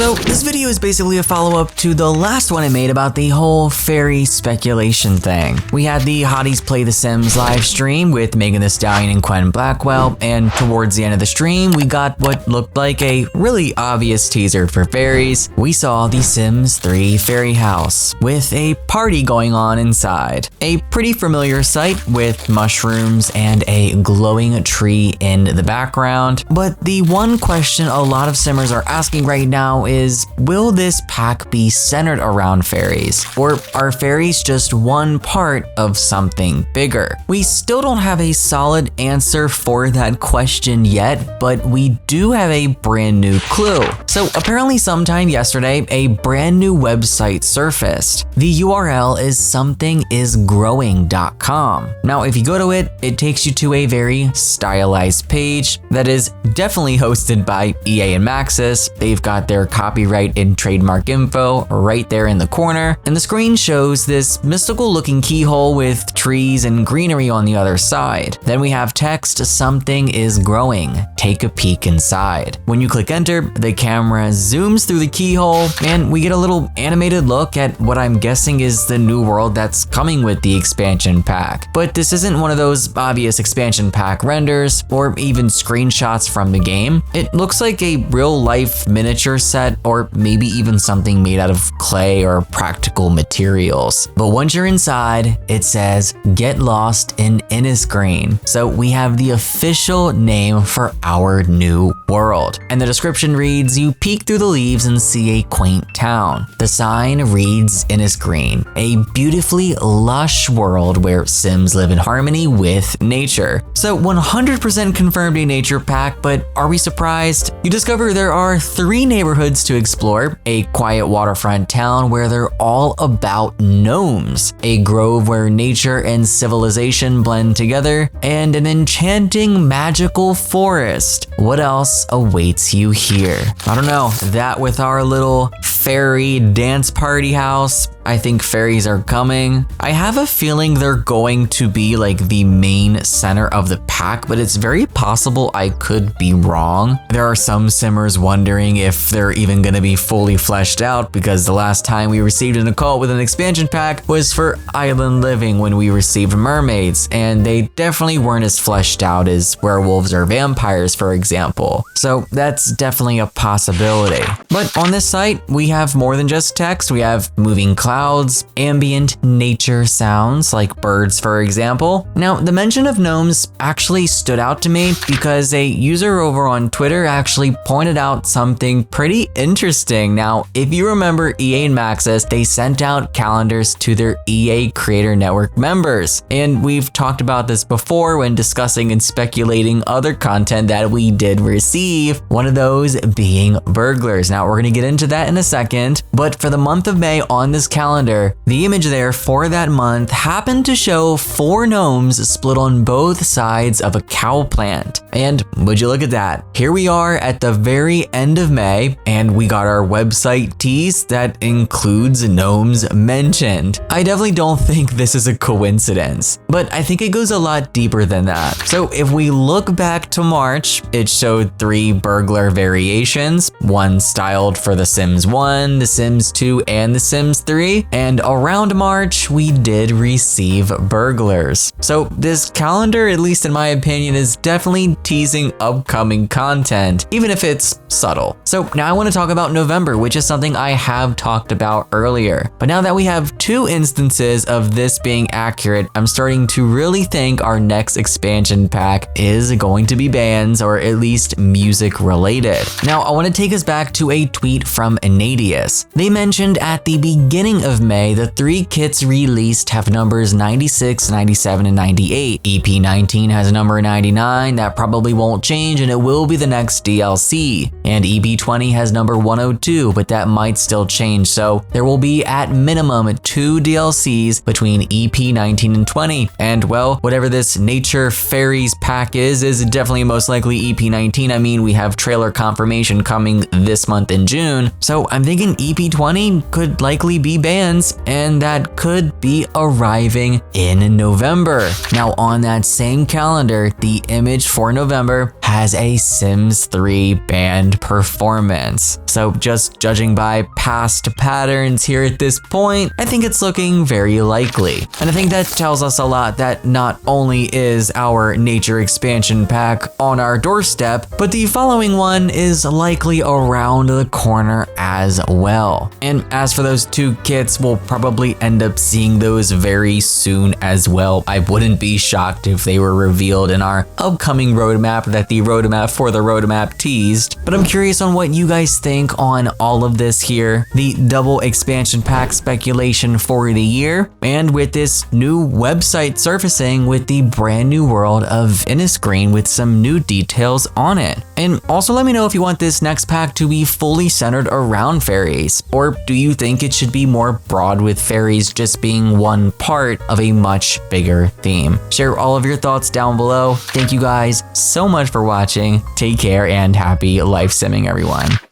So this video is basically a follow-up to the last one I made about the whole fairy speculation thing. We had the Hotties Play The Sims live stream with Megan Thee Stallion and Quentin Blackwell, and towards the end of the stream, we got what looked like a really obvious teaser for Fairies. We saw the Sims 3 fairy house with a party going on inside. A pretty familiar sight with mushrooms and a glowing tree in the background. But the one question a lot of Simmers are asking right now is, will this pack be centered around fairies? Or are fairies just one part of something bigger? We still don't have a solid answer for that question yet, but we do have a brand new clue. So apparently sometime yesterday, a brand new website surfaced. The URL is somethingisgrowing.com. Now, if you go to it, it takes you to a very stylized page that is definitely hosted by EA and Maxis. They've got their copyright and trademark info right there in the corner, and the screen shows this mystical looking keyhole with trees and greenery on the other side. Then we have text, "Something is growing. Take a peek inside." When you click enter, the camera zooms through the keyhole and we get a little animated look at what I'm guessing is the new world that's coming with the expansion pack. But this isn't one of those obvious expansion pack renders or even screenshots from the game. It looks like a real life miniature set, or maybe even something made out of clay or practical materials. But once you're inside, it says, "Get lost in Innisgreen." So we have the official name for our new world. And the description reads, "You peek through the leaves and see a quaint town. The sign reads Innisgreen, a beautifully lush world where Sims live in harmony with nature." So 100% confirmed a nature pack, but are we surprised? You discover there are 3 neighborhoods to explore: a quiet waterfront town where they're all about gnomes, a grove where nature and civilization blend together, and an enchanting magical forest. What else awaits you here? I don't know, that with our little fairy dance party house, I think fairies are coming. I have a feeling they're going to be like the main center of the pack, but it's very possible I could be wrong. There are some Simmers wondering if they're even gonna be fully fleshed out, because the last time we received an occult with an expansion pack was for Island Living when we received mermaids, and they definitely weren't as fleshed out as werewolves or vampires, for example. So that's definitely a possibility. But on this site, we have more than just text. We have moving clouds, ambient nature sounds like birds, for example. Now, the mention of gnomes actually stood out to me because a user over on Twitter actually pointed out something pretty interesting. Now, if you remember EA and Maxis, they sent out calendars to their EA Creator Network members. And we've talked about this before when discussing and speculating other content that we did receive, one of those being burglars. Now, we're gonna get into that in a second, but for the month of May on this calendar, the image there for that month happened to show 4 gnomes split on both sides of a cow plant. And would you look at that? Here we are at the very end of May, and we got our website Teased that includes gnomes mentioned. I definitely don't think this is a coincidence, but I think it goes a lot deeper than that. So if we look back to March, it showed 3 burglar variations, one styled for The Sims 1, The Sims 2, and The Sims 3, and around March, we did receive burglars. So this calendar, at least in my opinion, is definitely teasing upcoming content, even if it's subtle. So now I want to talk about November, which is something I have talked about earlier. But now that we have 2 instances of this being accurate, I'm starting to really think our next expansion pack is going to be bands, or at least music related. Now, I want to take us back to a tweet from Anadius. They mentioned at the beginning of May, the 3 kits released have numbers 96, 97, and 98. EP 19 has a number 99, that probably won't change, and it will be the next DLC. And EP 20 has number 102, but that might still change, so there will be at minimum 2 DLCs between EP 19 and 20. And well, whatever this Nature Fairies pack is definitely most likely EP 19. I mean, we have trailer confirmation coming this month in June, so I'm thinking EP 20 could likely be bands, and that could be arriving in November. Now, on that same calendar, the image for November has a Sims 3 band performance. So just judging by past patterns here at this point, I think it's looking very likely. And I think that tells us a lot that not only is our nature expansion pack on our doorstep, but the following one is likely around the corner as well. And as for those 2 kits, we'll probably end up seeing those very soon as well. I wouldn't be shocked if they were revealed in our upcoming roadmap, that the roadmap for the roadmap teased. But I'm curious on what you guys think on all of this here, the double expansion pack speculation for the year, and with this new website surfacing with the brand new world of Innisgreen with some new details on it. And also let me know if you want this next pack to be fully centered around fairies, or do you think it should be more broad with fairies just being one part of a much bigger theme? Share all of your thoughts down below. Thank you guys so much for watching. Take care and happy life simming, everyone.